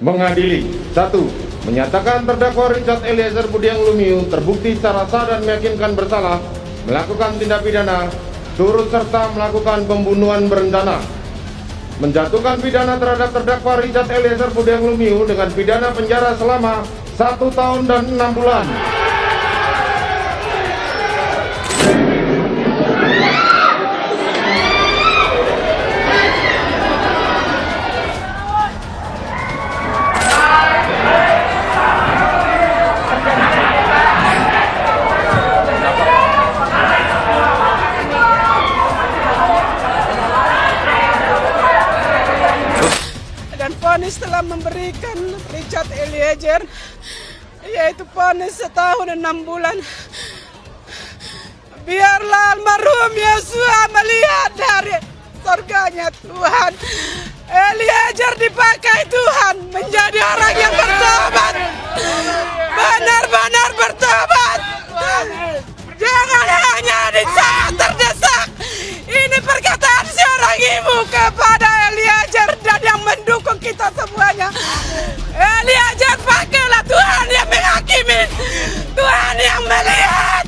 Mengadili. 1. Menyatakan terdakwa Richard Eliezer Budiang Lumiu terbukti secara sah dan meyakinkan bersalah melakukan tindak pidana turut serta melakukan pembunuhan berencana. Menjatuhkan pidana terhadap terdakwa Richard Eliezer Budiang Lumiu dengan pidana penjara selama 1 tahun dan 6 bulan. Vonis telah memberikan Richard Eliezer yaitu vonis 1 tahun dan 6 bulan. Biarlah almarhum Yosua melihat dari surganya Tuhan. Eliezer dipakai Tuhan menjadi orang yang bertobat, benar-benar bertobat. Jangan hanya di saat terdesak. Ini perkataan seorang ibu kepada Eliezer dan yang mendukung kita semuanya. Eliezer, pakailah, Tuhan yang menghakimi, Tuhan yang melihat.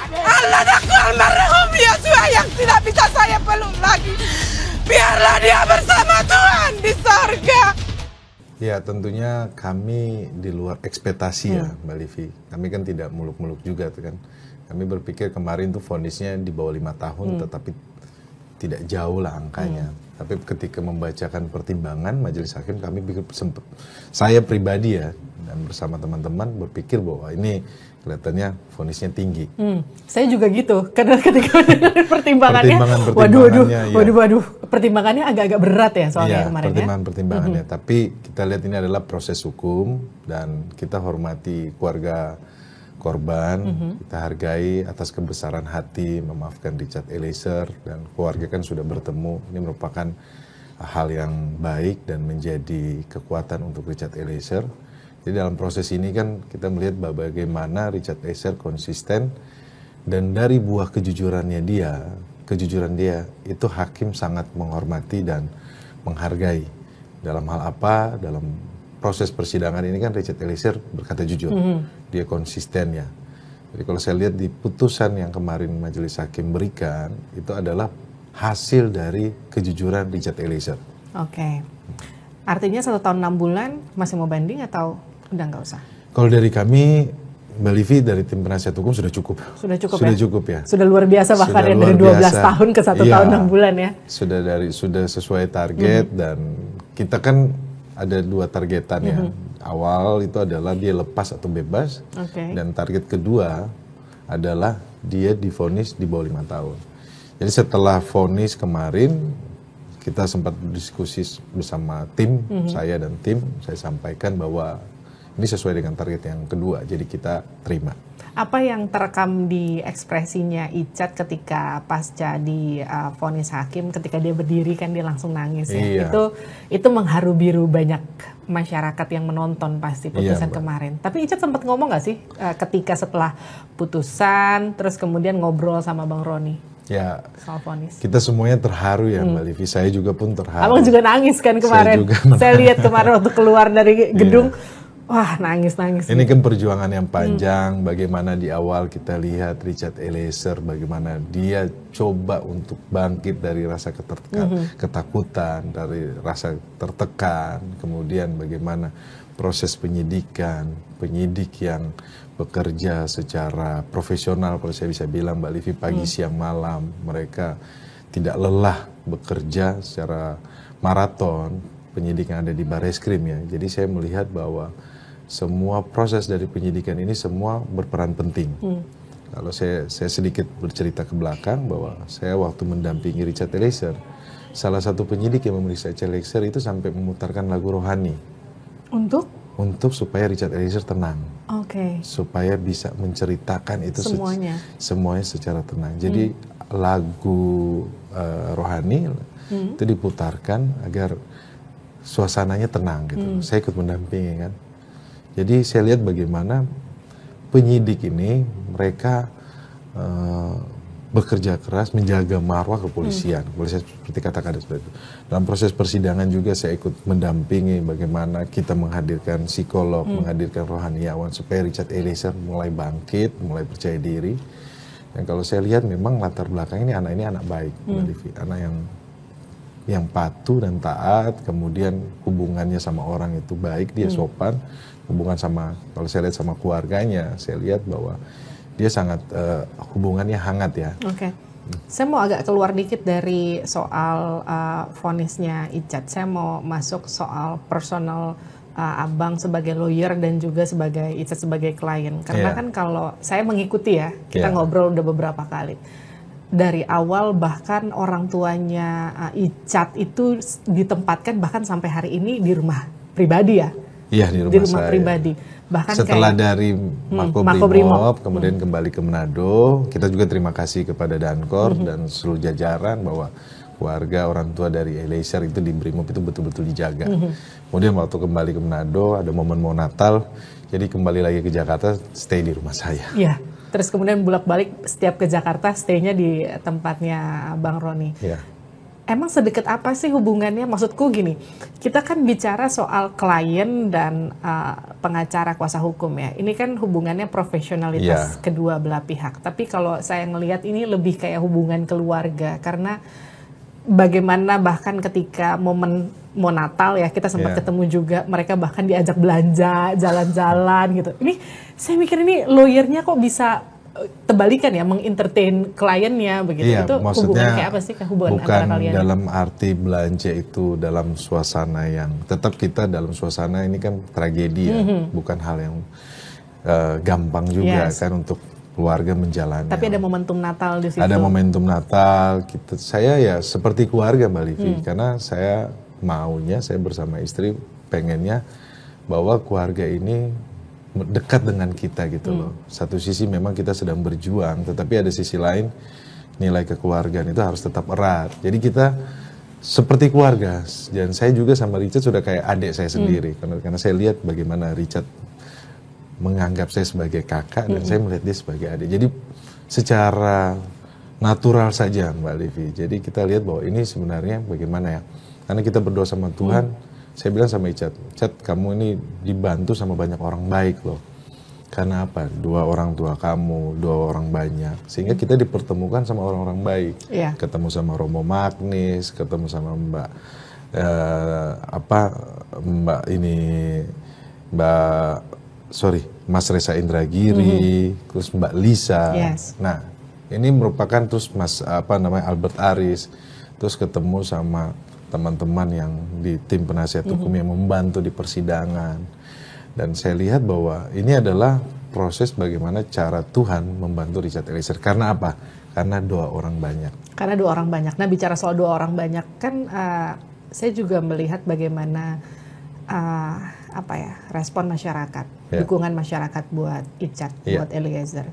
Allah aku almarhum Yosua yang tidak bisa saya peluk lagi. Biarlah dia bersama Tuhan di sorga. Ya, tentunya kami di luar ekspektasi ya, Mbak Livi. Kami kan tidak muluk-muluk juga tuh kan. Kami berpikir kemarin tuh vonisnya di bawah 5 tahun, tetapi tidak jauh lah angkanya. Tapi ketika membacakan pertimbangan majelis hakim, kami pikir saya pribadi ya, dan bersama teman-teman berpikir bahwa ini kelihatannya vonisnya tinggi. Saya juga gitu, karena ketika pertimbangannya, waduh, pertimbangannya agak-agak berat ya soalnya kemarin pertimbangannya. Tapi kita lihat ini adalah proses hukum dan kita hormati keluarga korban, kita hargai atas kebesaran hati memaafkan Richard Eliezer dan keluarga kan sudah bertemu. Ini merupakan hal yang baik dan menjadi kekuatan untuk Richard Eliezer. Jadi dalam proses ini kan kita melihat bagaimana Richard Eliezer konsisten dan dari buah kejujuran dia itu hakim sangat menghormati dan menghargai. Dalam hal apa? Dalam proses persidangan ini kan Richard Eliezer berkata jujur, dia konsisten ya. Jadi kalau saya lihat di putusan yang kemarin majelis hakim berikan, itu adalah hasil dari kejujuran Richard Eliezer. Oke. Artinya 1 tahun 6 bulan masih mau banding atau udah nggak usah? Kalau dari kami, Mbak Livi dari tim penasihat hukum sudah cukup. Sudah cukup ya. Sudah luar biasa bahkan ya, dari 12 tahun ke 1 tahun 6 bulan ya. Sudah sesuai target dan kita kan ada 2 targetan ya. Awal itu adalah dia lepas atau bebas. Dan target kedua adalah dia divonis di bawah 5 tahun. Jadi setelah vonis kemarin, kita sempat berdiskusi bersama tim, saya dan tim, saya sampaikan bahwa ini sesuai dengan target yang kedua, jadi kita terima. Apa yang terekam di ekspresinya Icat ketika pasca di vonis hakim, ketika dia berdiri kan dia langsung nangis ya. Itu mengharu biru banyak masyarakat yang menonton pasti putusan kemarin. Tapi Icat sempat ngomong nggak sih ketika setelah putusan, terus kemudian ngobrol sama Bang Roni? Ya, soal vonis. Kita semuanya terharu ya Mbak Livi, saya juga pun terharu. Abang juga nangis kan kemarin. Saya lihat kemarin waktu keluar dari gedung. Wah, nangis. Ini kan perjuangan yang panjang, bagaimana di awal kita lihat Richard Eliezer, bagaimana dia coba untuk bangkit dari rasa ketakutan, dari rasa tertekan, kemudian bagaimana proses penyidikan, penyidik yang bekerja secara profesional, kalau saya bisa bilang Mbak Livi, pagi, siang, malam, mereka tidak lelah bekerja secara maraton, penyidik yang ada di Barreskrim ya. Jadi saya melihat bahwa semua proses dari penyidikan ini semua berperan penting. Kalau saya sedikit bercerita ke belakang bahwa saya waktu mendampingi Richard Eliezer, salah satu penyidik yang memeriksa Richard Eliezer itu sampai memutarkan lagu rohani. Untuk supaya Richard Eliezer tenang. Supaya bisa menceritakan itu semuanya secara tenang. Jadi lagu rohani itu diputarkan agar suasananya tenang gitu. Saya ikut mendampingi kan. Jadi saya lihat bagaimana penyidik ini mereka bekerja keras menjaga marwah kepolisian. Kepolisian seperti katakan seperti itu. Dalam proses persidangan juga saya ikut mendampingi bagaimana kita menghadirkan psikolog, menghadirkan rohaniawan supaya Richard Eliezer mulai bangkit, mulai percaya diri. Dan kalau saya lihat memang latar belakang ini anak baik, Mbak Livi. Anak yang patuh dan taat, kemudian hubungannya sama orang itu baik, dia sopan, hubungan sama, kalau saya lihat sama keluarganya, saya lihat bahwa dia sangat hubungannya hangat ya. Oke. Saya mau agak keluar dikit dari soal vonisnya Icat. Saya mau masuk soal personal Abang sebagai lawyer dan juga sebagai Icat sebagai klien. Karena kan kalau saya mengikuti ya, kita ngobrol udah beberapa kali. Dari awal bahkan orang tuanya Icat itu ditempatkan bahkan sampai hari ini di rumah pribadi ya. Iya, di rumah saya. Pribadi. Bahkan setelah kayak, dari Makobrimob kemudian kembali ke Manado, kita juga terima kasih kepada Dankor dan seluruh jajaran bahwa keluarga orang tua dari Eliezer itu di Brimob itu betul-betul dijaga. Kemudian waktu kembali ke Manado ada momen mau Natal, jadi kembali lagi ke Jakarta, stay di rumah saya. Iya. Terus kemudian bolak-balik setiap ke Jakarta, stay-nya di tempatnya Bang Roni. Iya. Emang sedekat apa sih hubungannya? Maksudku gini, kita kan bicara soal klien dan pengacara kuasa hukum ya. Ini kan hubungannya profesionalitas kedua belah pihak. Tapi kalau saya ngelihat ini lebih kayak hubungan keluarga. Karena bagaimana bahkan ketika momen mau Natal ya, kita sempat ketemu juga. Mereka bahkan diajak belanja, jalan-jalan gitu. Ini saya mikir ini lawyernya kok bisa terbalikan ya, mengentertain kliennya begitu. Iya, itu hubungan kayak apa sih hubungan antara kalian? Bukan dalam arti belanja itu dalam suasana yang tetap kita dalam suasana ini kan tragedi ya, bukan hal yang gampang juga kan untuk keluarga menjalani. Tapi ada momentum Natal di situ. Ada momentum Natal, saya ya seperti keluarga Mbak Livi, karena saya maunya, saya bersama istri pengennya bahwa keluarga ini dekat dengan kita gitu loh. Satu sisi memang kita sedang berjuang, tetapi ada sisi lain nilai kekeluargaan itu harus tetap erat. Jadi kita seperti keluarga. Dan saya juga sama Richard sudah kayak adik saya sendiri. Karena saya lihat bagaimana Richard menganggap saya sebagai kakak dan saya melihat dia sebagai adik. Jadi secara natural saja Mbak Livi. Jadi kita lihat bahwa ini sebenarnya bagaimana ya. Karena kita berdoa sama Tuhan. Saya bilang sama Icat, kamu ini dibantu sama banyak orang baik loh. Karena apa? 2 orang tua kamu, 2 orang banyak. Sehingga kita dipertemukan sama orang-orang baik. Ketemu sama Romo Magnis, ketemu sama Mas Reza Indragiri, terus Mbak Lisa. Nah, ini merupakan terus Albert Aris, terus ketemu sama teman-teman yang di tim penasihat hukum yang membantu di persidangan. Dan saya lihat bahwa ini adalah proses bagaimana cara Tuhan membantu Richard Eliezer. Karena apa? Karena doa orang banyak. Karena doa orang banyak. Nah, bicara soal doa orang banyak kan saya juga melihat bagaimana respon masyarakat, dukungan masyarakat buat Icat, buat Eliezer.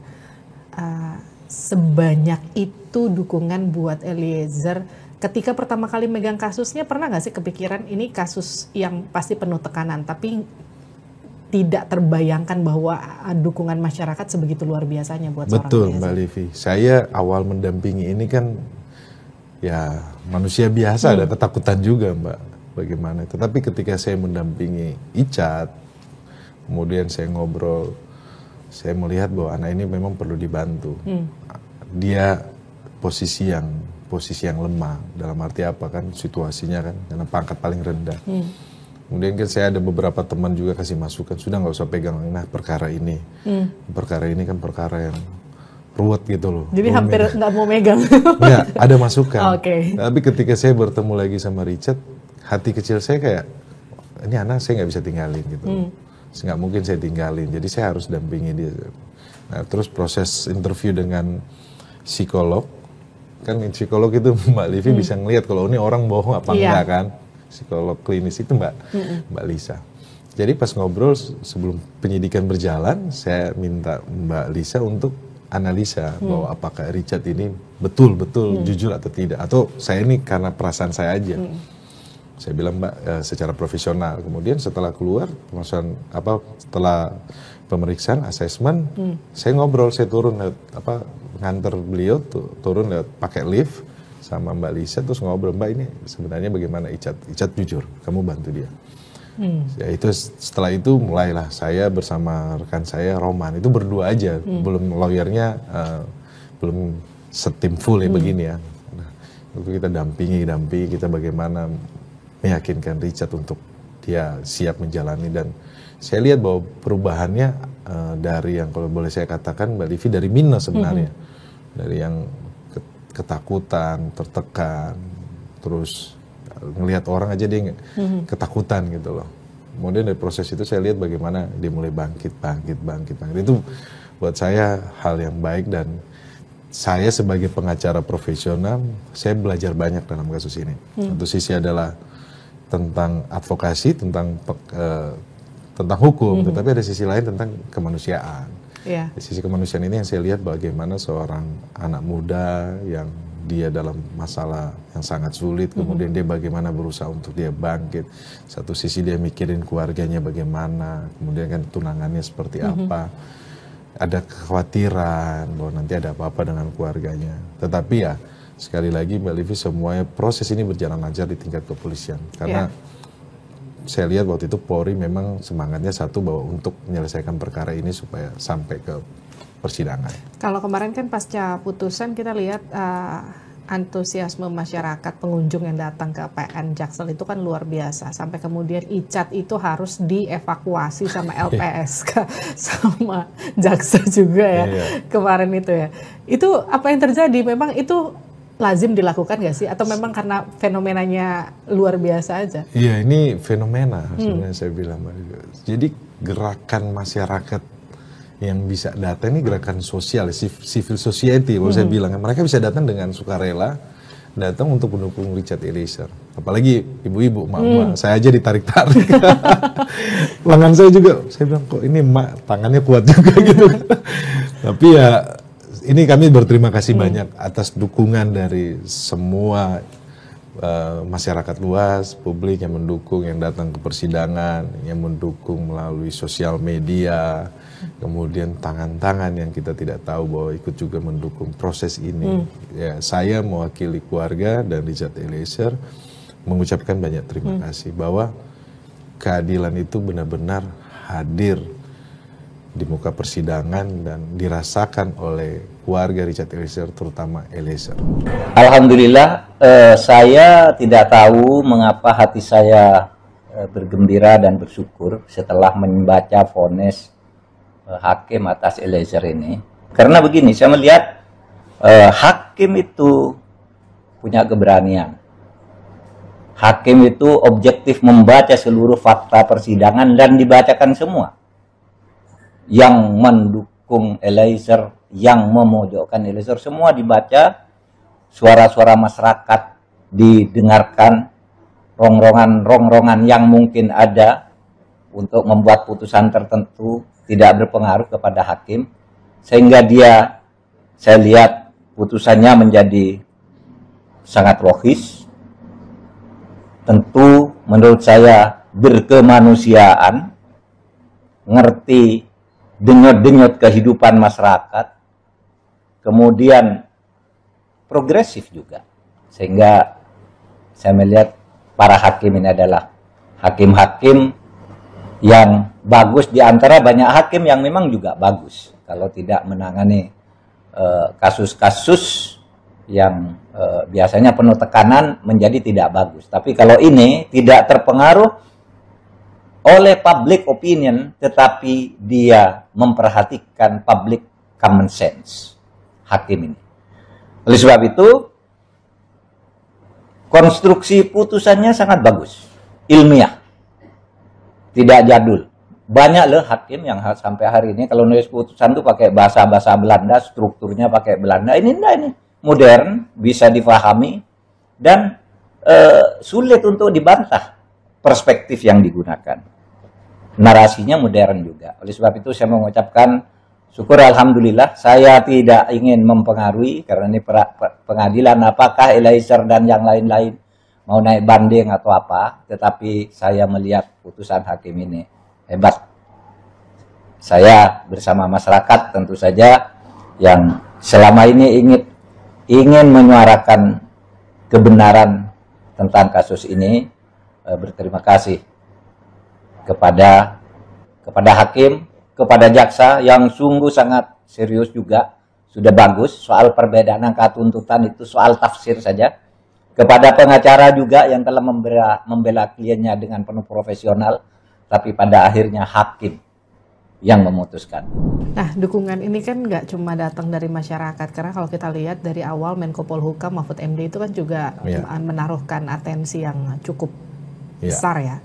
Sebanyak itu dukungan buat Eliezer. Ketika pertama kali megang kasusnya, pernah nggak sih kepikiran ini kasus yang pasti penuh tekanan, tapi tidak terbayangkan bahwa dukungan masyarakat sebegitu luar biasanya buat seorang Eliezer? Betul Mbak Livi, saya awal mendampingi ini kan ya manusia biasa, ada ketakutan juga Mbak, bagaimana. Tetapi ketika saya mendampingi Icat, kemudian saya ngobrol, saya melihat bahwa anak ini memang perlu dibantu. Dia posisi yang lemah, dalam arti apa kan situasinya kan, karena pangkat paling rendah. Kemudian kan saya ada beberapa teman juga kasih masukan, sudah nggak usah pegang perkara ini. Perkara ini kan perkara yang ruwet gitu loh. Jadi hampir nggak mau megang. Ya, ada masukan. Tapi ketika saya bertemu lagi sama Richard, hati kecil saya kayak, ini anak saya nggak bisa tinggalin gitu. Nggak mungkin saya tinggalin, jadi saya harus dampingi dia. Nah, terus proses interview dengan psikolog, kan psikolog itu Mbak Livi bisa ngelihat kalau ini orang bohong apa enggak kan. Psikolog klinis itu Mbak Lisa. Jadi pas ngobrol sebelum penyidikan berjalan, saya minta Mbak Lisa untuk analisa bahwa apakah Richard ini betul-betul jujur atau tidak. Atau saya ini karena perasaan saya aja. Saya bilang Mbak secara profesional. Kemudian setelah keluar, setelah pemeriksaan, asesmen, saya ngobrol, saya turun nganter beliau turun lewat pakai lift sama Mbak Lisa, terus ngobrol, Mbak ini sebenarnya bagaimana Icat jujur, kamu bantu dia. Ya itu setelah itu mulailah saya bersama rekan saya Roman, itu berdua aja, belum lawyernya, belum setim full ya begini ya. Nah, itu kita dampingi kita bagaimana meyakinkan Richard untuk dia siap menjalani, dan saya lihat bahwa perubahannya dari yang kalau boleh saya katakan Mbak Livi dari minus sebenarnya, dari yang ketakutan, tertekan, terus ngelihat orang aja dia ketakutan gitu loh. Kemudian dari proses itu saya lihat bagaimana dia mulai bangkit. Itu buat saya hal yang baik, dan saya sebagai pengacara profesional, saya belajar banyak dalam kasus ini. Satu sisi adalah tentang advokasi, tentang hukum, tetapi ada sisi lain tentang kemanusiaan. Di sisi kemanusiaan ini yang saya lihat bagaimana seorang anak muda yang dia dalam masalah yang sangat sulit, kemudian dia bagaimana berusaha untuk dia bangkit. Satu sisi dia mikirin keluarganya bagaimana, kemudian kan tunangannya seperti apa. Ada kekhawatiran bahwa nanti ada apa-apa dengan keluarganya. Tetapi ya, sekali lagi Mbak Livi, semuanya proses ini berjalan lancar di tingkat kepolisian. Karena saya lihat waktu itu Polri memang semangatnya satu, bahwa untuk menyelesaikan perkara ini supaya sampai ke persidangan. Kalau kemarin kan pasca putusan kita lihat antusiasme masyarakat pengunjung yang datang ke PN Jaksel itu kan luar biasa, sampai kemudian Icat itu harus dievakuasi sama LPSK sama Jaksa juga ya kemarin itu ya. Itu apa yang terjadi? Memang itu lazim dilakukan nggak sih? Atau memang karena fenomenanya luar biasa aja? Iya, ini fenomena sebenarnya saya bilang. Jadi gerakan masyarakat yang bisa datang ini gerakan sosial, civil society, kalau saya bilang. Mereka bisa datang dengan sukarela, datang untuk mendukung Richard Eliezer. Apalagi ibu-ibu, mak-mak, saya aja ditarik-tarik. Lengan saya juga, saya bilang kok ini mak tangannya kuat juga gitu. Tapi ya ini kami berterima kasih banyak atas dukungan dari semua masyarakat luas, publik yang mendukung, yang datang ke persidangan, yang mendukung melalui sosial media, kemudian tangan-tangan yang kita tidak tahu bahwa ikut juga mendukung proses ini. Ya, saya mewakili keluarga dan Richard Eliezer mengucapkan banyak terima kasih bahwa keadilan itu benar-benar hadir di muka persidangan dan dirasakan oleh keluarga Richard Eliezer, terutama Eliezer. Alhamdulillah, saya tidak tahu mengapa hati saya bergembira dan bersyukur setelah membaca vonis hakim atas Eliezer ini. Karena begini, saya melihat hakim itu punya keberanian. Hakim itu objektif membaca seluruh fakta persidangan dan dibacakan semua. Yang mendukung Eliezer, yang memojokkan Eliezer, semua dibaca. Suara-suara masyarakat didengarkan, rongrongan yang mungkin ada untuk membuat putusan tertentu tidak berpengaruh kepada hakim, sehingga saya lihat putusannya menjadi sangat logis, tentu menurut saya berkemanusiaan, ngerti denyut-denyut kehidupan masyarakat, kemudian progresif juga, sehingga saya melihat para hakim ini adalah hakim-hakim yang bagus di antara banyak hakim yang memang juga bagus kalau tidak menangani kasus-kasus yang biasanya penuh tekanan menjadi tidak bagus. Tapi kalau ini tidak terpengaruh oleh public opinion, tetapi dia memperhatikan public common sense, hakim ini. Oleh sebab itu, konstruksi putusannya sangat bagus, ilmiah, tidak jadul. Banyak loh hakim yang sampai hari ini kalau nulis putusan itu pakai bahasa-bahasa Belanda, strukturnya pakai Belanda. Ini enggak, ini modern, bisa difahami, dan sulit untuk dibantah perspektif yang digunakan. Narasinya modern juga. Oleh sebab itu saya mengucapkan syukur, alhamdulillah. Saya tidak ingin mempengaruhi karena ini pengadilan apakah Eliezer dan yang lain-lain mau naik banding atau apa, tetapi saya melihat putusan hakim ini hebat. Saya bersama masyarakat tentu saja yang selama ini ingin menyuarakan kebenaran tentang kasus ini, berterima kasih kepada hakim, kepada jaksa yang sungguh sangat serius juga, sudah bagus. Soal perbedaan angka tuntutan itu soal tafsir saja. Kepada pengacara juga yang telah membela kliennya dengan penuh profesional, tapi pada akhirnya hakim yang memutuskan. Nah, dukungan ini kan nggak cuma datang dari masyarakat, karena kalau kita lihat dari awal Menko Polhukam Mahfud MD itu kan juga menaruhkan atensi yang cukup besar ya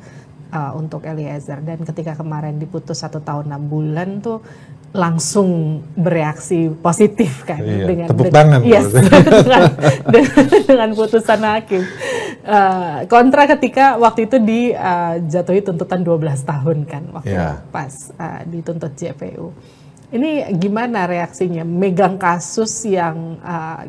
untuk Eliezer, dan ketika kemarin diputus 1 tahun 6 bulan tuh langsung bereaksi positif kan dengan tepuk tangan dengan putusan hakim. Kontra ketika waktu itu dijatuhi tuntutan 12 tahun kan waktu pas dituntut JPU. Ini gimana reaksinya megang kasus yang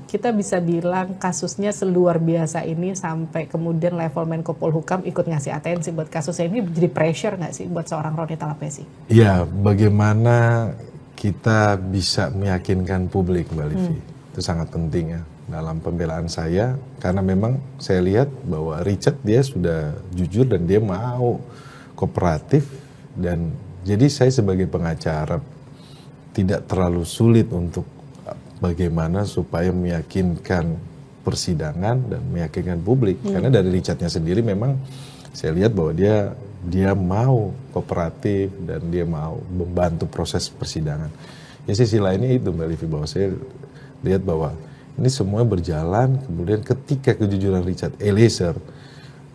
kita bisa bilang kasusnya seluar biasa ini, sampai kemudian level Menko Polhukam ikut ngasih atensi buat kasusnya ini, jadi pressure nggak sih buat seorang Roni Talapesi? Ya, bagaimana kita bisa meyakinkan publik, Mbak Livi, itu sangat penting ya dalam pembelaan saya, karena memang saya lihat bahwa Richard dia sudah jujur dan dia mau kooperatif, dan jadi saya sebagai pengacara tidak terlalu sulit untuk bagaimana supaya meyakinkan persidangan dan meyakinkan publik, karena dari Richardnya sendiri memang saya lihat bahwa dia mau kooperatif dan dia mau membantu proses persidangan. Ya, sisi lainnya itu Mbak Livi, bahwa saya lihat bahwa ini semua berjalan, kemudian ketika kejujuran Richard Eliezer,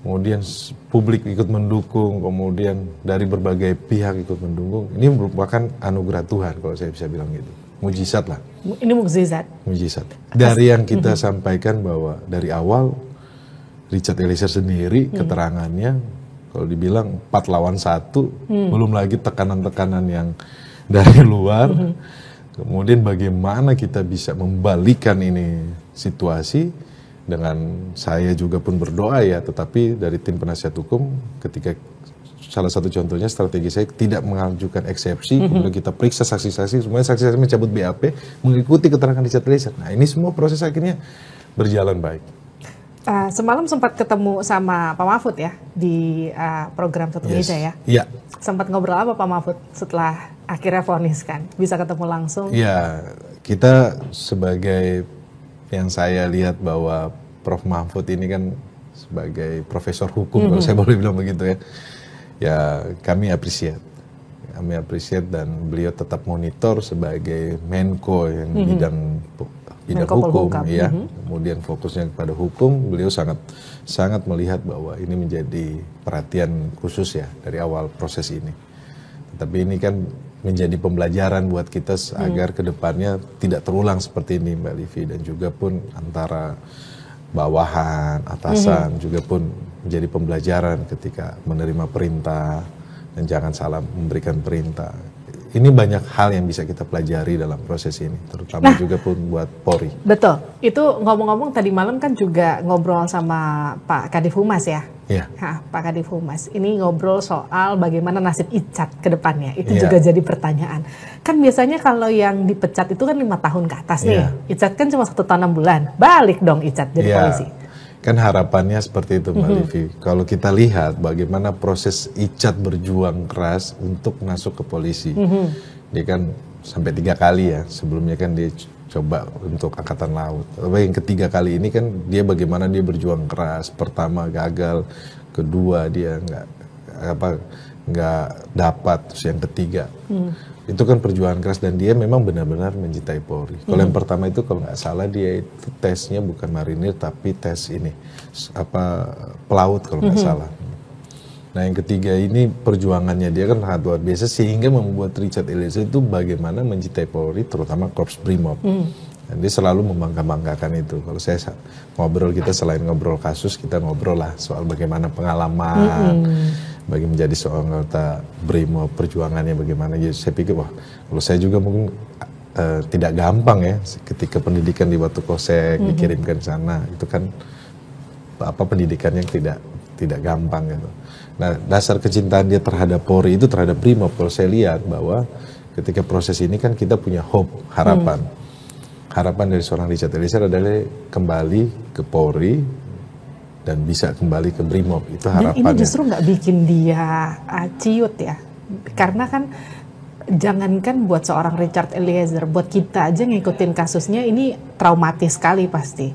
kemudian publik ikut mendukung, kemudian dari berbagai pihak ikut mendukung, ini merupakan anugerah Tuhan kalau saya bisa bilang gitu. Mujizat lah. Ini mukjizat. Mujizat. Dari yang kita sampaikan bahwa dari awal Richard Eliezer sendiri keterangannya, kalau dibilang 4 lawan 1, belum lagi tekanan-tekanan yang dari luar. Kemudian bagaimana kita bisa membalikan ini situasi, dengan saya juga pun berdoa ya, tetapi dari tim penasihat hukum ketika salah satu contohnya strategi saya tidak mengajukan eksepsi, kemudian kita periksa saksi-saksi, semuanya saksi-saksi mencabut BAP mengikuti keterangan Richard Eliezer. Nah, ini semua proses akhirnya berjalan baik. Semalam sempat ketemu sama Pak Mahfud ya di program Satu Meja ya. Iya. Sempat ngobrol apa Pak Mahfud setelah akhirnya vonis kan? Bisa ketemu langsung? Iya, kita sebagai yang saya lihat bahwa Prof. Mahfud ini kan sebagai profesor hukum, kalau saya boleh bilang begitu ya. Ya, kami appreciate. Dan beliau tetap monitor sebagai Menko yang bidang hukum ya. Kemudian fokusnya kepada hukum, beliau sangat melihat bahwa ini menjadi perhatian khusus ya dari awal proses ini. Tetapi ini kan menjadi pembelajaran buat kita agar kedepannya tidak terulang seperti ini Mbak Livi, dan juga pun antara bawahan, atasan juga pun menjadi pembelajaran ketika menerima perintah dan jangan salah memberikan perintah. Ini banyak hal yang bisa kita pelajari dalam proses ini, terutama juga pun buat Polri. Betul, itu ngomong-ngomong tadi malam kan juga ngobrol sama Pak Kadif Humas ya. Iya. Pak Kadif Humas, ini ngobrol soal bagaimana nasib Icat ke depannya, itu juga jadi pertanyaan. Kan biasanya kalau yang dipecat itu kan 5 tahun ke atas nih, Icat kan cuma 1 tahun 6 bulan, balik dong Icat jadi polisi. Kan harapannya seperti itu Mbak Livi. Kalau kita lihat bagaimana proses Icat berjuang keras untuk masuk ke polisi. Dia kan sampai 3 kali ya, sebelumnya kan dia coba untuk Angkatan Laut. Tapi yang ketiga kali ini kan dia bagaimana dia berjuang keras. Pertama gagal, kedua dia nggak dapat, terus yang ketiga. Itu kan perjuangan keras dan dia memang benar-benar mencintai Polri. Kalau yang pertama itu kalau nggak salah dia itu tesnya bukan marinir tapi tes ini pelaut kalau nggak salah. Nah yang ketiga ini perjuangannya dia kan sangat luar biasa sehingga membuat Richard Eliezer itu bagaimana mencintai Polri, terutama Korps Brimob. Dan dia selalu membangga-banggakan itu. Kalau saya ngobrol, kita selain ngobrol kasus, kita ngobrol lah soal bagaimana pengalaman, bagi menjadi seorang anggota Brimob, perjuangannya bagaimana. Jadi saya pikir wah, kalau saya juga mungkin tidak gampang ya ketika pendidikan di Batu Kosek dikirimkan ke sana, itu kan pendidikannya tidak gampang gitu. Nah, dasar kecintaan dia terhadap Polri itu terhadap Brimob, kalau saya lihat bahwa ketika proses ini kan kita punya hope, harapan. harapan dari seorang Richard Eliezer adalah kembali ke Polri dan bisa kembali ke Brimob. Itu harapannya. Dan ini justru nggak bikin dia ciut ya, karena kan jangankan buat seorang Richard Eliezer, buat kita aja ngikutin kasusnya ini traumatis sekali pasti.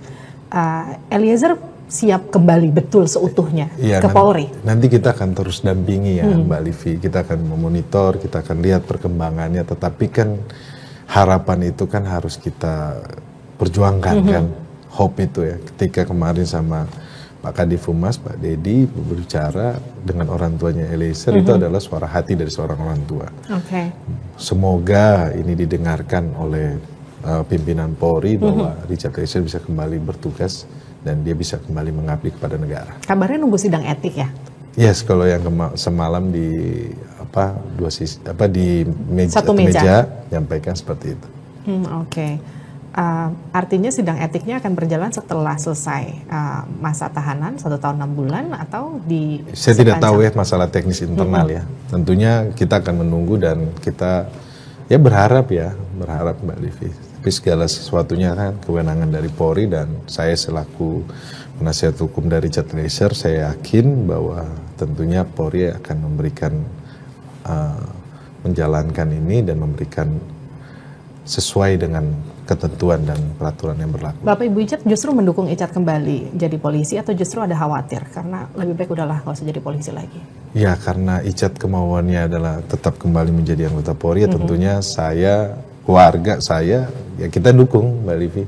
Eliezer siap kembali betul seutuhnya ke Polri. Nanti kita akan terus dampingi ya Mbak Livi, kita akan memonitor, kita akan lihat perkembangannya, tetapi kan harapan itu kan harus kita perjuangkan kan, hope itu ya. Ketika kemarin sama Pak Kadif Humas, Pak Dedi berbicara dengan orang tuanya Eliezer, itu adalah suara hati dari seorang orang tua. Semoga ini didengarkan oleh pimpinan Polri bahwa Richard Eliezer bisa kembali bertugas dan dia bisa kembali mengabdi kepada negara. Kabarnya nunggu sidang etik ya? Yes, kalau yang semalam di satu meja nyampaikan seperti itu. Artinya sidang etiknya akan berjalan setelah selesai masa tahanan 1 tahun 6 bulan atau di... Saya tidak tahu ya masalah teknis internal ya. Tentunya kita akan menunggu dan kita ya berharap Mbak Livi. Tapi segala sesuatunya kan kewenangan dari Polri, dan saya selaku penasihat hukum dari Richard Eliezer, saya yakin bahwa tentunya Polri akan memberikan menjalankan ini dan memberikan sesuai dengan ketentuan dan peraturan yang berlaku. Bapak Ibu Icat justru mendukung Icat kembali jadi polisi atau justru ada khawatir karena lebih baik udahlah nggak usah jadi polisi lagi? Ya, karena Icat kemauannya adalah tetap kembali menjadi anggota Polri, ya tentunya saya, keluarga saya, ya kita dukung Mbak Livi.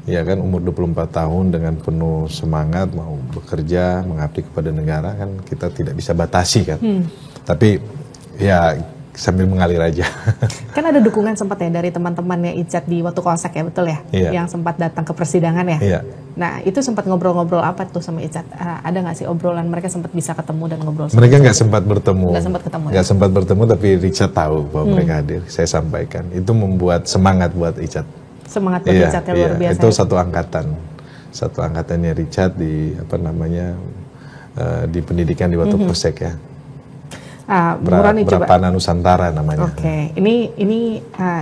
Ya kan, umur 24 tahun dengan penuh semangat mau bekerja, mengabdi kepada negara, kan kita tidak bisa batasi kan. Tapi ya sambil mengalir aja. Kan ada dukungan sempat ya dari teman-temannya Icat di waktu Polsek ya, betul ya? Iya. Yang sempat datang ke persidangan ya? Iya. Nah itu sempat ngobrol-ngobrol apa tuh sama Icat? Ada nggak sih obrolan mereka sempat bisa ketemu dan ngobrol? Mereka nggak sempat bertemu. Nggak sempat ketemu. Nggak sempat bertemu, tapi Richard tahu bahwa mereka hadir. Saya sampaikan. Itu membuat semangat buat Icat. Semangat buat Icat yang luar biasa. Itu satu angkatannya Richard di di pendidikan di waktu Polsek ya. Brapana Nusantara namanya. Ini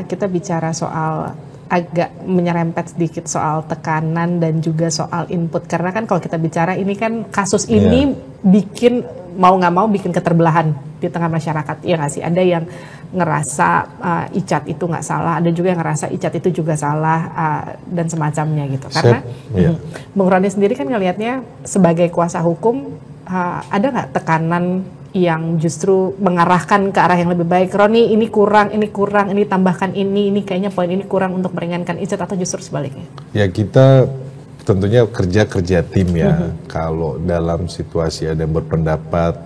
kita bicara soal agak menyerempet sedikit soal tekanan dan juga soal input, karena kan kalau kita bicara ini kan kasus ini bikin mau nggak mau bikin keterbelahan di tengah masyarakat, ya nggak sih? Ada yang ngerasa Icat itu nggak salah, ada juga yang ngerasa Icat itu juga salah dan semacamnya gitu. Karena Bung Roni sendiri kan ngelihatnya sebagai kuasa hukum, ada nggak tekanan yang justru mengarahkan ke arah yang lebih baik? Roni ini kurang, ini tambahkan ini kayaknya poin ini kurang untuk meringankan Icat, atau justru sebaliknya? Ya kita tentunya kerja tim ya. Kalau dalam situasi ada yang berpendapat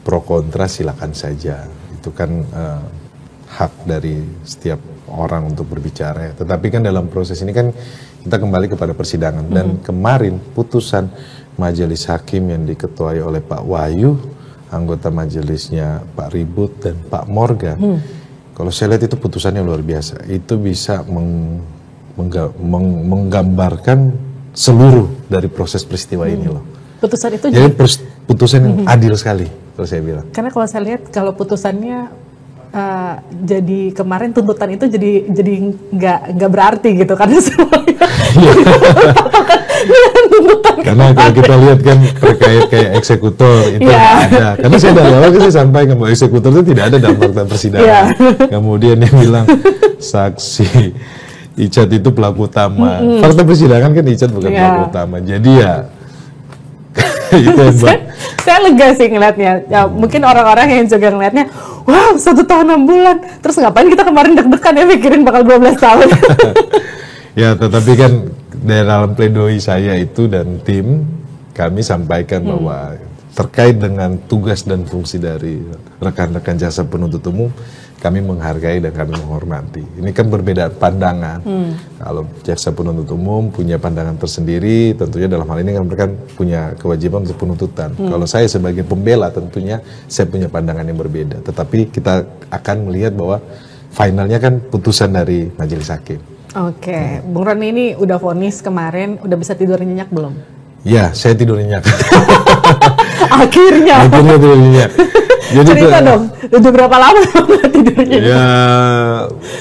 pro kontra silakan saja. Itu kan hak dari setiap orang untuk berbicara ya. Tetapi kan dalam proses ini kan kita kembali kepada persidangan. Dan kemarin putusan majelis hakim yang diketuai oleh Pak Wahyu, anggota majelisnya Pak Ribut dan Pak Morgan, kalau saya lihat itu putusannya luar biasa. Itu bisa menggambarkan seluruh dari proses peristiwa ini loh. Putusan itu jadi putusan yang adil sekali kalau saya bilang. Karena kalau saya lihat kalau putusannya jadi kemarin tuntutan itu jadi nggak berarti gitu karena semuanya. Karena kalau kita lihat kan terkait kayak eksekutor itu ada. Karena saya dari awal saya sampaikan bahwa eksekutor itu tidak ada dalam fakta persidangan. Kemudian yang bilang saksi Icat itu pelaku utama. Fakta persidangan kan Icat bukan pelaku utama. Jadi ya itu yang saya lega sih ngeliatnya. Ya, mungkin orang-orang yang juga ngeliatnya, wow 1 tahun 6 bulan. Terus ngapain kita kemarin deg-degan ya mikirin bakal 12 tahun. Ya, tetapi kan dalam pledoi saya itu dan tim kami sampaikan bahwa terkait dengan tugas dan fungsi dari rekan-rekan jaksa penuntut umum, kami menghargai dan kami menghormati. Ini kan berbeda pandangan. Kalau jaksa penuntut umum punya pandangan tersendiri, tentunya dalam hal ini kan mereka punya kewajiban untuk penuntutan. Kalau saya sebagai pembela tentunya saya punya pandangan yang berbeda. Tetapi kita akan melihat bahwa finalnya kan putusan dari majelis hakim. Oke, Bung Roni ini udah vonis kemarin, udah bisa tidur nyenyak belum? Ya, saya tidur nyenyak. Akhirnya tidur nyenyak. Jadi cerita dong, udah berapa lama tidurnya? Ya,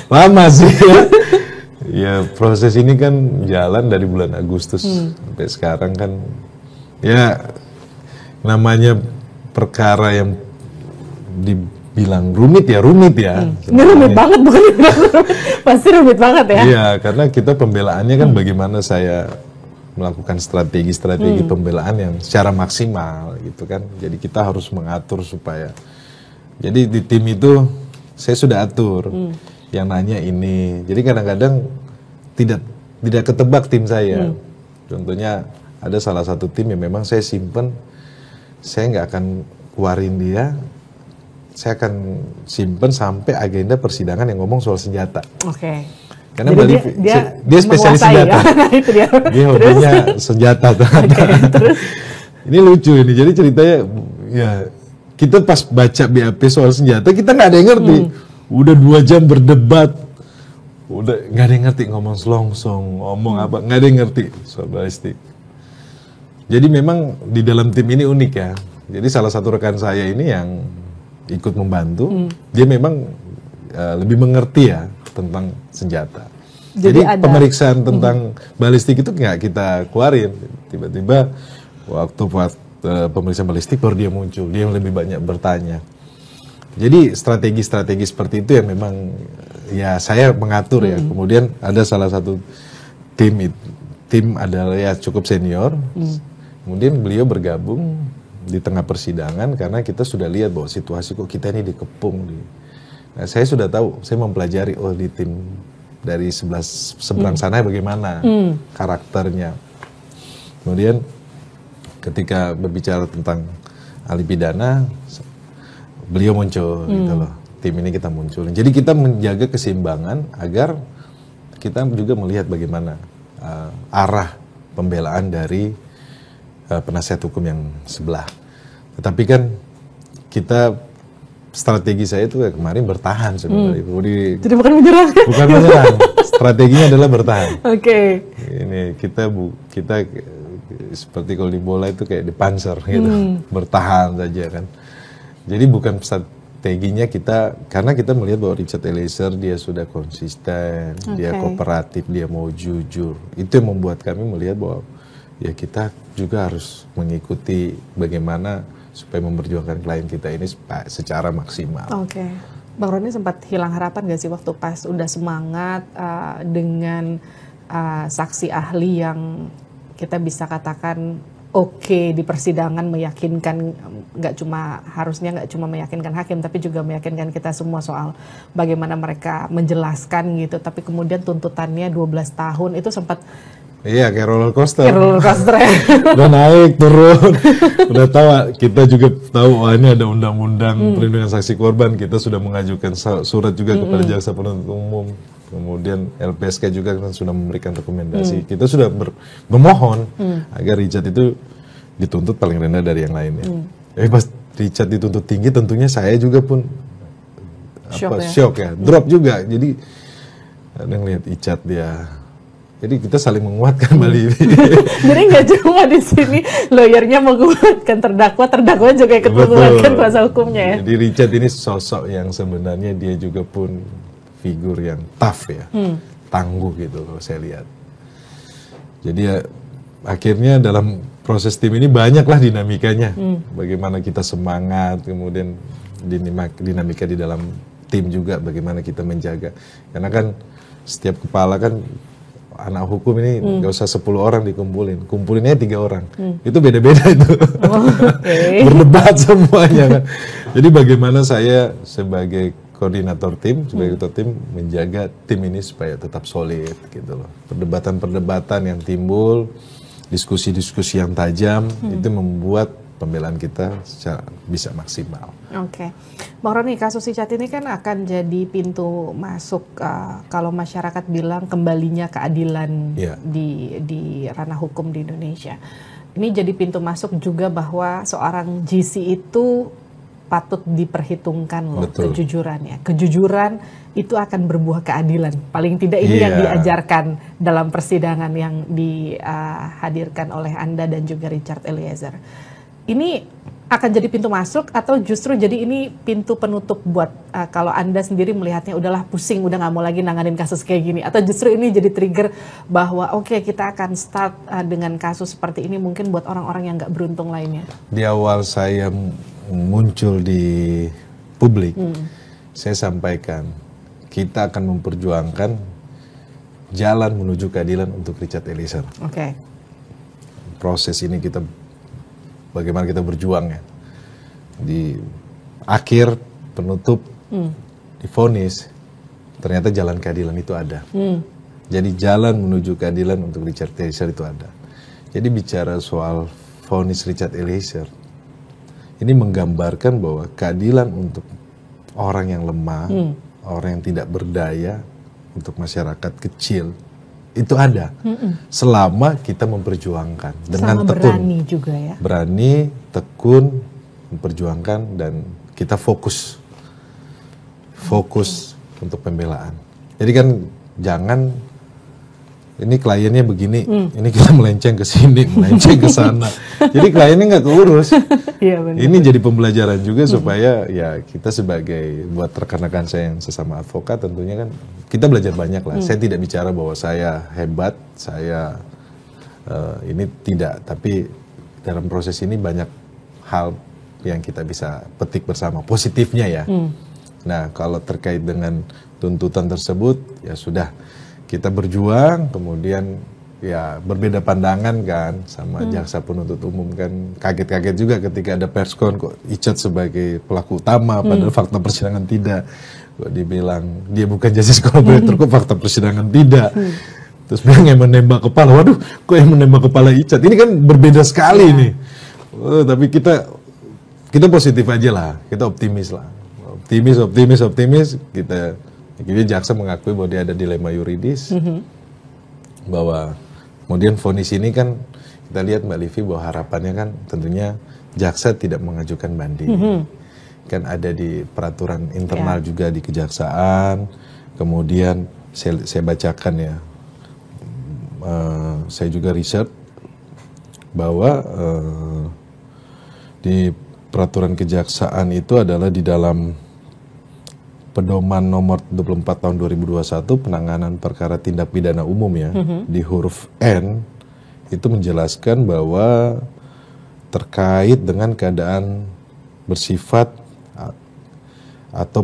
lama sih ya. Ya proses ini kan jalan dari bulan Agustus sampai sekarang kan, ya namanya perkara yang dibilang rumit ya. Ini rumit banget, bukan dibilang rumit, pasti rumit banget ya. Iya, karena kita pembelaannya kan bagaimana saya melakukan strategi pembelaan yang secara maksimal gitu kan. Jadi kita harus mengatur supaya, jadi di tim itu saya sudah atur. Yang nanya ini, jadi kadang-kadang tidak ketebak tim saya. Contohnya ada salah satu tim yang memang saya simpen, saya nggak akan keluarin dia, saya akan simpen sampai agenda persidangan yang ngomong soal senjata. Oke. Karena Jadi dia spesialis senjata. Ya? Itu dia. Dia hobinya senjata. Terus? Ini lucu ini, jadi ceritanya ya kita pas baca BAP soal senjata kita nggak ada yang ngerti. Udah 2 jam berdebat, udah nggak ada yang ngerti, ngomong selongsong, ngomong apa, nggak ada yang ngerti soal balistik. Jadi memang di dalam tim ini unik ya. Jadi salah satu rekan saya ini yang ikut membantu, dia memang lebih mengerti ya tentang senjata. Jadi pemeriksaan tentang balistik itu nggak kita keluarin. Tiba-tiba waktu pemeriksaan balistik baru dia muncul, dia yang lebih banyak bertanya. Jadi strategi-strategi seperti itu yang memang ya saya mengatur ya. Kemudian ada salah satu tim adalah ya cukup senior. Kemudian beliau bergabung di tengah persidangan karena kita sudah lihat bahwa situasi kok kita ini dikepung. Nah, saya sudah tahu, saya mempelajari di tim dari seberang sana bagaimana karakternya. Kemudian ketika berbicara tentang ahli pidana, beliau muncul gitu loh. Tim ini kita munculin. Jadi kita menjaga keseimbangan agar kita juga melihat bagaimana arah pembelaan dari penasihat hukum yang sebelah. Tetapi kan kita strategi saya itu kemarin bertahan sebenarnya. Jadi bukan menyerang. Bukan menyerang. Strateginya adalah bertahan. Oke. Ini kita seperti kalau di bola itu kayak di panzer gitu. Bertahan saja kan. Jadi bukan strateginya kita, karena kita melihat bahwa Richard Eliezer dia sudah konsisten, dia kooperatif, dia mau jujur. Itu yang membuat kami melihat bahwa ya kita juga harus mengikuti bagaimana supaya memperjuangkan klien kita ini secara maksimal. Oke. Bang Roni sempat hilang harapan gak sih waktu pas udah semangat dengan saksi ahli yang kita bisa katakan di persidangan meyakinkan, harusnya nggak cuma meyakinkan hakim tapi juga meyakinkan kita semua soal bagaimana mereka menjelaskan gitu, tapi kemudian tuntutannya 12 tahun itu sempat iya kayak roller coaster. Udah naik turun. Udah tahu, kita juga tahu ini ada undang-undang perlindungan saksi korban, kita sudah mengajukan surat juga kepada jaksa penuntut umum. Kemudian LPSK juga kan sudah memberikan rekomendasi. Kita sudah memohon agar Richard itu dituntut paling rendah dari yang lainnya. Pas Richard dituntut tinggi, tentunya saya juga pun shock ya, drop juga. Jadi ada yang lihat Richard dia. Jadi kita saling menguatkan Bali ini. Jadi nggak cuma di sini lawyernya menguatkan terdakwa juga ikut menguatkan kuasa hukumnya ya. Jadi Richard ini sosok yang sebenarnya dia juga pun figur yang tough ya, tangguh gitu kalau saya lihat. Jadi ya, akhirnya dalam proses tim ini banyaklah dinamikanya. Bagaimana kita semangat, kemudian dinamika di dalam tim juga bagaimana kita menjaga. Karena kan setiap kepala kan anak hukum ini nggak usah 10 orang kumpulinnya 3 orang. Itu beda-beda itu. Berdebat semuanya kan. Jadi bagaimana saya sebagai koordinator tim, sebagai ketua tim menjaga tim ini supaya tetap solid gitu loh. Perdebatan-perdebatan yang timbul, diskusi-diskusi yang tajam itu membuat pembelaan kita bisa maksimal. Oke. Bang Roni, kasus Richard ini kan akan jadi pintu masuk kalau masyarakat bilang kembalinya keadilan di ranah hukum di Indonesia. Ini jadi pintu masuk juga bahwa seorang GC itu patut diperhitungkan loh. Betul. Kejujurannya. Kejujuran itu akan berbuah keadilan. Paling tidak ini yang diajarkan dalam persidangan yang dihadirkan oleh Anda dan juga Richard Eliezer. ini akan jadi pintu masuk atau justru jadi ini pintu penutup buat kalau Anda sendiri melihatnya udahlah pusing, udah nggak mau lagi nanganin kasus kayak gini, atau justru ini jadi trigger bahwa oke, kita akan start dengan kasus seperti ini mungkin buat orang-orang yang nggak beruntung lainnya? Di awal saya muncul di publik, saya sampaikan kita akan memperjuangkan jalan menuju keadilan untuk Richard Eliezer. Oke. Proses ini kita bagaimana kita berjuang ya. Di akhir penutup divonis, ternyata jalan keadilan itu ada. Jadi jalan menuju keadilan untuk Richard Eliezer itu ada. Jadi bicara soal vonis Richard Eliezer, ini menggambarkan bahwa keadilan untuk orang yang lemah, orang yang tidak berdaya, untuk masyarakat kecil, itu ada. Selama kita memperjuangkan dengan sama tekun. berani juga ya. Berani, tekun, memperjuangkan, dan kita fokus untuk pembelaan. Jadi kan jangan ini kliennya begini, ini kita melenceng ke sini, melenceng ke sana. Jadi kliennya nggak keurus. Iya, benar. Ini jadi pembelajaran juga supaya ya kita sebagai buat rekan-rekan saya yang sesama advokat tentunya kan kita belajar banyak lah. Saya tidak bicara bahwa saya hebat, saya ini tidak, tapi dalam proses ini banyak hal yang kita bisa petik bersama, positifnya ya. Nah, kalau terkait dengan tuntutan tersebut ya sudah, kita berjuang, kemudian ya berbeda pandangan kan sama jaksa penuntut umum kan, kaget-kaget juga ketika ada perskon kok Richard sebagai pelaku utama padahal fakta persidangan tidak. Kok dibilang dia bukan justice collaborator, kok fakta persidangan tidak. Terus bilang yang menembak kepala, waduh kok yang menembak kepala Richard, ini kan berbeda sekali nih. Tapi kita positif aja lah, kita optimis lah, optimis. Jadi jaksa mengakui bahwa dia ada dilema yuridis, bahwa kemudian vonis ini kan kita lihat Mbak Livi bahwa harapannya kan tentunya jaksa tidak mengajukan banding. Kan ada di peraturan internal juga di kejaksaan, kemudian saya bacakan ya, saya juga riset bahwa di peraturan kejaksaan itu adalah di dalam Pedoman nomor 24 tahun 2021 penanganan perkara tindak pidana umum ya, di huruf N itu menjelaskan bahwa terkait dengan keadaan bersifat atau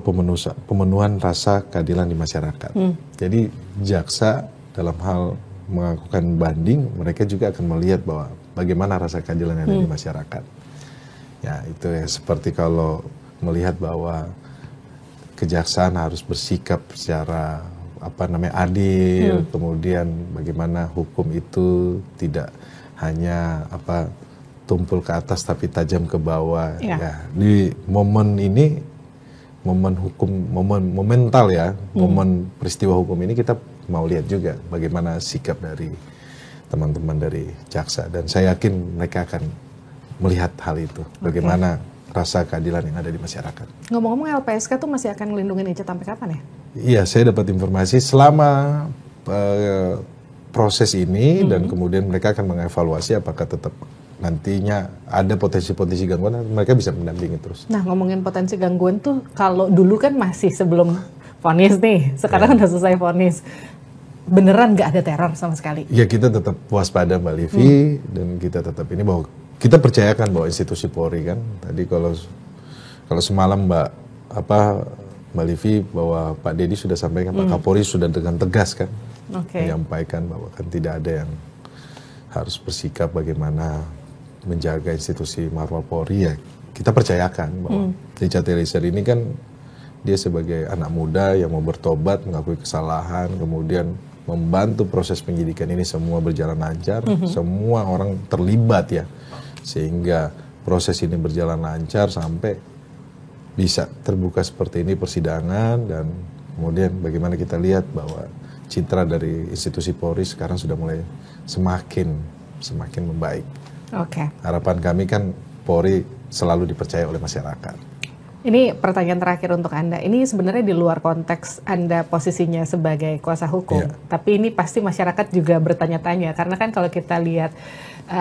pemenuhan rasa keadilan di masyarakat. Jadi jaksa dalam hal melakukan banding, mereka juga akan melihat bahwa bagaimana rasa keadilan yang ada di masyarakat. Ya itu ya, seperti kalau melihat bahwa kejaksaan harus bersikap secara adil, kemudian bagaimana hukum itu tidak hanya tumpul ke atas tapi tajam ke bawah. Ya, di momen ini, momen hukum, momen mental ya, momen peristiwa hukum ini kita mau lihat juga bagaimana sikap dari teman-teman dari jaksa, dan saya yakin mereka akan melihat hal itu, bagaimana rasa keadilan yang ada di masyarakat. Ngomong-ngomong, LPSK tuh masih akan ngelindungin Richard sampai kapan ya? Iya, saya dapat informasi selama proses ini dan kemudian mereka akan mengevaluasi apakah tetap nantinya ada potensi-potensi gangguan, mereka bisa mendampingi terus. Nah, ngomongin potensi gangguan tuh, kalau dulu kan masih sebelum vonis nih, sekarang udah selesai vonis. Beneran nggak ada teror sama sekali? Ya, kita tetap waspada Mbak Livi, dan kita tetap ini bahwa kita percayakan bahwa institusi Polri kan, tadi kalau semalam Mbak Livi bahwa Pak Dedi sudah sampaikan, Pak Kapolri sudah dengan tegas kan menyampaikan bahwa kan tidak ada yang harus bersikap bagaimana menjaga institusi marwah Polri, ya kita percayakan bahwa Richard Eliezer ini kan dia sebagai anak muda yang mau bertobat, mengakui kesalahan, kemudian membantu proses penyidikan ini semua berjalan lancar, semua orang terlibat ya, sehingga proses ini berjalan lancar sampai bisa terbuka seperti ini persidangan, dan kemudian bagaimana kita lihat bahwa citra dari institusi Polri sekarang sudah mulai semakin membaik. Harapan kami kan Polri selalu dipercaya oleh masyarakat. Ini pertanyaan terakhir untuk Anda. Ini sebenarnya di luar konteks Anda posisinya sebagai kuasa hukum. Tapi ini pasti masyarakat juga bertanya-tanya. Karena kan kalau kita lihat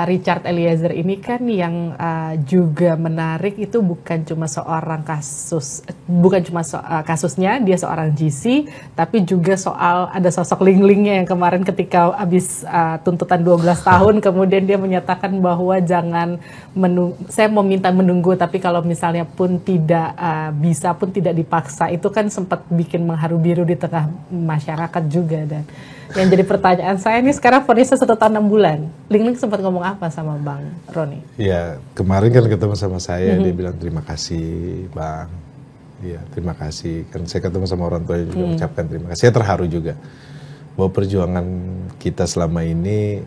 Richard Eliezer ini kan yang juga menarik itu bukan cuma seorang kasusnya dia seorang GC, tapi juga soal ada sosok Ling-Lingnya yang kemarin ketika habis tuntutan 12 tahun kemudian dia menyatakan bahwa jangan saya mau minta menunggu, tapi kalau misalnya pun tidak bisa pun tidak dipaksa. Itu kan sempat bikin mengharu biru di tengah masyarakat juga. Dan yang jadi pertanyaan saya nih sekarang vonisnya 1 tahun 6 bulan. Ling-Ling sempat ngomong apa sama Bang Roni? Ya kemarin kan ketemu sama saya, dia bilang terima kasih Bang. Iya terima kasih. Kan saya ketemu sama orang tua juga ucapkan terima kasih. Saya terharu juga bahwa perjuangan kita selama ini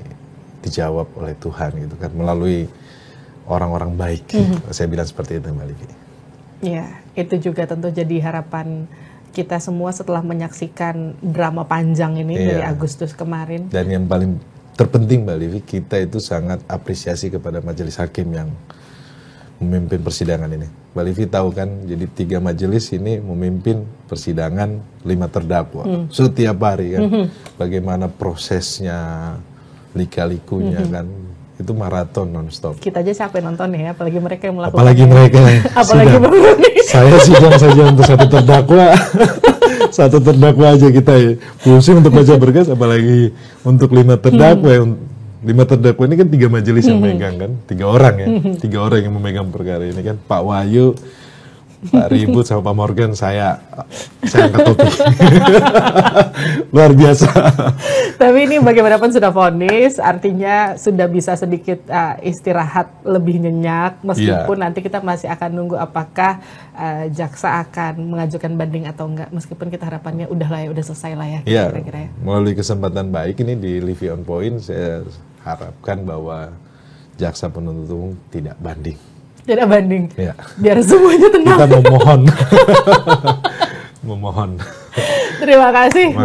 dijawab oleh Tuhan gitu kan, melalui orang-orang baik. Saya bilang seperti itu Mbak Livi. Ya, itu juga tentu jadi harapan kita semua setelah menyaksikan drama panjang ini dari Agustus kemarin. Dan yang paling terpenting Mbak Livi, kita itu sangat apresiasi kepada majelis hakim yang memimpin persidangan ini. Mbak Livi tahu kan, jadi 3 majelis ini memimpin persidangan 5 terdakwa setiap hari kan. Bagaimana prosesnya, lika-likunya kan, itu maraton non-stop. Kita aja capek nonton ya, apalagi mereka yang melakukan. Apalagi mereka, apalagi saya sidang saja untuk 1 terdakwa, 1 terdakwa aja kita ya pusing untuk baca berkas, apalagi untuk 5 terdakwa. 5 terdakwa ini kan 3 majelis yang megang kan, 3 orang ya, 3 orang yang memegang perkara ini kan, Pak Wahyu, Pak Ribut sama Pak Morgan, saya angkat topi. Luar biasa. Tapi ini bagaimanapun sudah vonis, artinya sudah bisa sedikit istirahat lebih nyenyak, meskipun nanti kita masih akan nunggu apakah jaksa akan mengajukan banding atau enggak, meskipun kita harapannya udah selesai lah ya, kira-kira ya. Melalui kesempatan baik ini di Livi On Point, saya harapkan bahwa jaksa penuntut umum tidak banding. Tidak banding. Ya. Biar semuanya tenang. Kita memohon. Terima kasih.